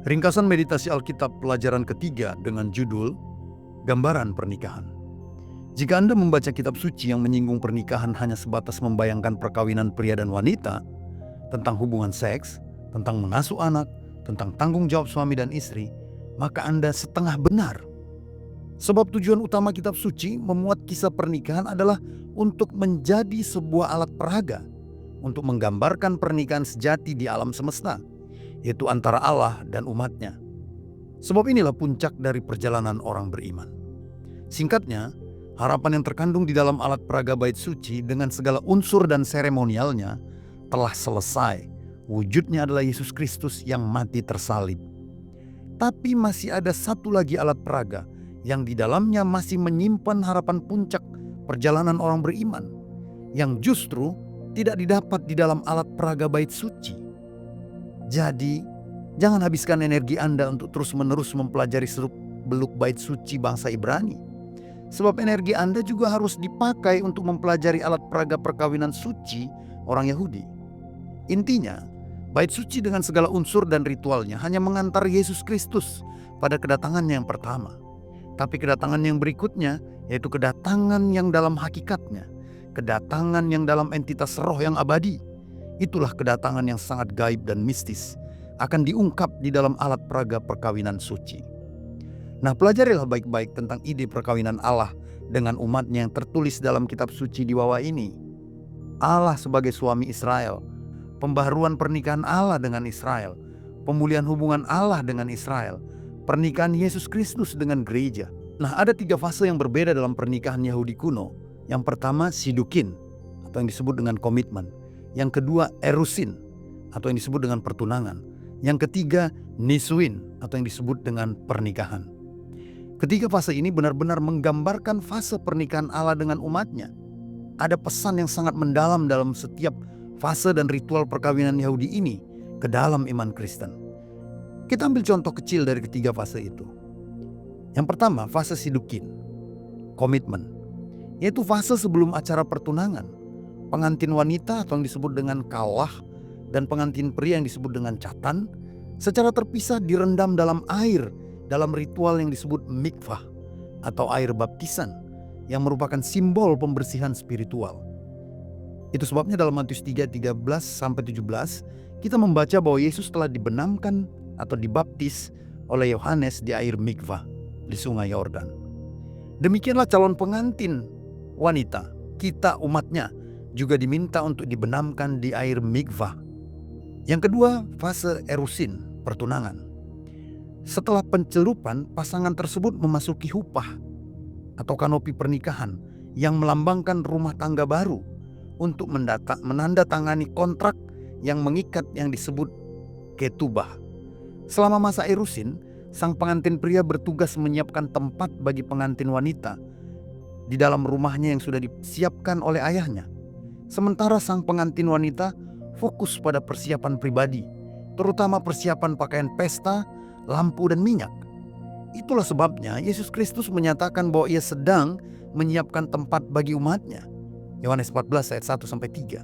Ringkasan meditasi Alkitab pelajaran ketiga dengan judul Gambaran Pernikahan. Jika Anda membaca kitab suci yang menyinggung pernikahan hanya sebatas membayangkan perkawinan pria dan wanita, tentang hubungan seks, tentang mengasuh anak, tentang tanggung jawab suami dan istri, maka Anda setengah benar. Sebab tujuan utama kitab suci memuat kisah pernikahan adalah untuk menjadi sebuah alat peraga, untuk menggambarkan pernikahan sejati di alam semesta, yaitu antara Allah dan umatnya. Sebab inilah puncak dari perjalanan orang beriman. Singkatnya, harapan yang terkandung di dalam alat peraga bait suci dengan segala unsur dan seremonialnya telah selesai. Wujudnya adalah Yesus Kristus yang mati tersalib. Tapi masih ada satu lagi alat peraga yang di dalamnya masih menyimpan harapan puncak perjalanan orang beriman, yang justru tidak didapat di dalam alat peraga bait suci. Jadi, jangan habiskan energi Anda untuk terus-menerus mempelajari seluk-beluk bait suci bangsa Ibrani. Sebab energi Anda juga harus dipakai untuk mempelajari alat peraga perkawinan suci orang Yahudi. Intinya, bait suci dengan segala unsur dan ritualnya hanya mengantar Yesus Kristus pada kedatangannya yang pertama. Tapi kedatangan yang berikutnya, yaitu kedatangan yang dalam hakikatnya, kedatangan yang dalam entitas roh yang abadi, itulah kedatangan yang sangat gaib dan mistis, akan diungkap di dalam alat peraga perkawinan suci. Nah, pelajarilah baik-baik tentang ide perkawinan Allah dengan umatnya yang tertulis dalam kitab suci di bawah ini. Allah sebagai suami Israel, pembaharuan pernikahan Allah dengan Israel, pemulihan hubungan Allah dengan Israel, pernikahan Yesus Kristus dengan gereja. Nah, ada 3 fase yang berbeda dalam pernikahan Yahudi kuno. Yang pertama, sidukin, atau yang disebut dengan komitmen. Yang kedua, erusin, atau yang disebut dengan pertunangan. Yang ketiga, nisuin, atau yang disebut dengan pernikahan. Ketiga fase ini benar-benar menggambarkan fase pernikahan Allah dengan umatnya. Ada pesan yang sangat mendalam dalam setiap fase dan ritual perkawinan Yahudi ini ke dalam iman Kristen. Kita ambil contoh kecil dari ketiga fase itu. Yang pertama, fase sidukin, komitmen, yaitu fase sebelum acara pertunangan. Pengantin wanita atau yang disebut dengan kawah dan pengantin pria yang disebut dengan catan secara terpisah direndam dalam air dalam ritual yang disebut mikvah atau air baptisan yang merupakan simbol pembersihan spiritual. Itu sebabnya dalam Matius 3:13-17 kita membaca bahwa Yesus telah dibenamkan atau dibaptis oleh Yohanes di air mikvah di sungai Yordan. Demikianlah calon pengantin wanita, kita umatnya, juga diminta untuk dibenamkan di air mikvah. Yang kedua, fase erusin, pertunangan. Setelah pencelupan, pasangan tersebut memasuki hupah atau kanopi pernikahan yang melambangkan rumah tangga baru untuk menandatangani kontrak yang mengikat yang disebut ketubah. Selama masa erusin, sang pengantin pria bertugas menyiapkan tempat bagi pengantin wanita di dalam rumahnya yang sudah disiapkan oleh ayahnya. Sementara sang pengantin wanita fokus pada persiapan pribadi, terutama persiapan pakaian pesta, lampu dan minyak. Itulah sebabnya Yesus Kristus menyatakan bahwa ia sedang menyiapkan tempat bagi umatnya. Yohanes 14 ayat 1-3.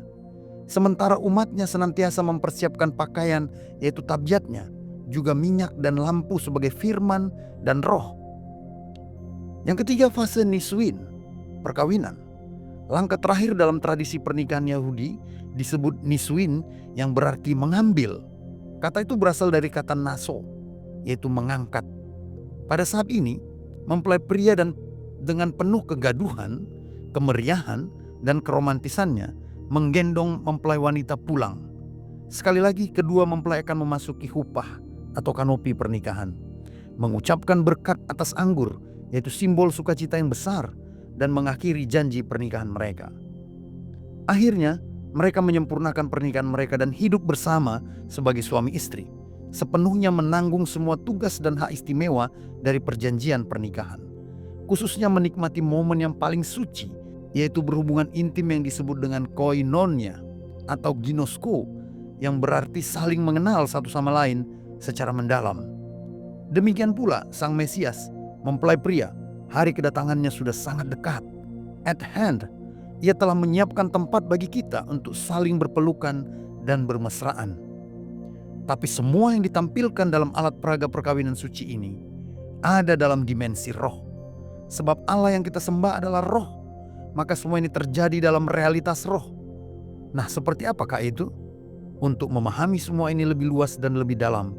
Sementara umatnya senantiasa mempersiapkan pakaian, yaitu tabiatnya, juga minyak dan lampu sebagai firman dan roh. Yang ketiga, fase nisuin, perkawinan. Langkah terakhir dalam tradisi pernikahan Yahudi disebut nisuin yang berarti mengambil. Kata itu berasal dari kata naso, yaitu mengangkat. Pada saat ini, mempelai pria dan dengan penuh kegaduhan, kemeriahan, dan keromantisannya menggendong mempelai wanita pulang. Sekali lagi, kedua mempelai akan memasuki hupah atau kanopi pernikahan, mengucapkan berkat atas anggur, yaitu simbol sukacita yang besar, dan mengakhiri janji pernikahan mereka. Akhirnya, mereka menyempurnakan pernikahan mereka dan hidup bersama sebagai suami istri, sepenuhnya menanggung semua tugas dan hak istimewa dari perjanjian pernikahan, khususnya menikmati momen yang paling suci, yaitu berhubungan intim yang disebut dengan koinonia atau ginosko, yang berarti saling mengenal satu sama lain secara mendalam. Demikian pula sang Mesias, mempelai pria, hari kedatangannya sudah sangat dekat. At hand, ia telah menyiapkan tempat bagi kita untuk saling berpelukan dan bermesraan. Tapi semua yang ditampilkan dalam alat peraga perkawinan suci ini ada dalam dimensi roh. Sebab Allah yang kita sembah adalah roh, maka semua ini terjadi dalam realitas roh. Nah, seperti apakah itu? Untuk memahami semua ini lebih luas dan lebih dalam,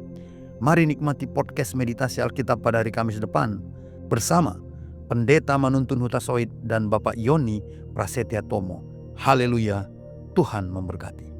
mari nikmati podcast Meditasi Alkitab pada hari Kamis depan bersama Pendeta Manuntun Hutasoid dan Bapak Yoni Prasetya Tomo. Haleluya, Tuhan memberkati.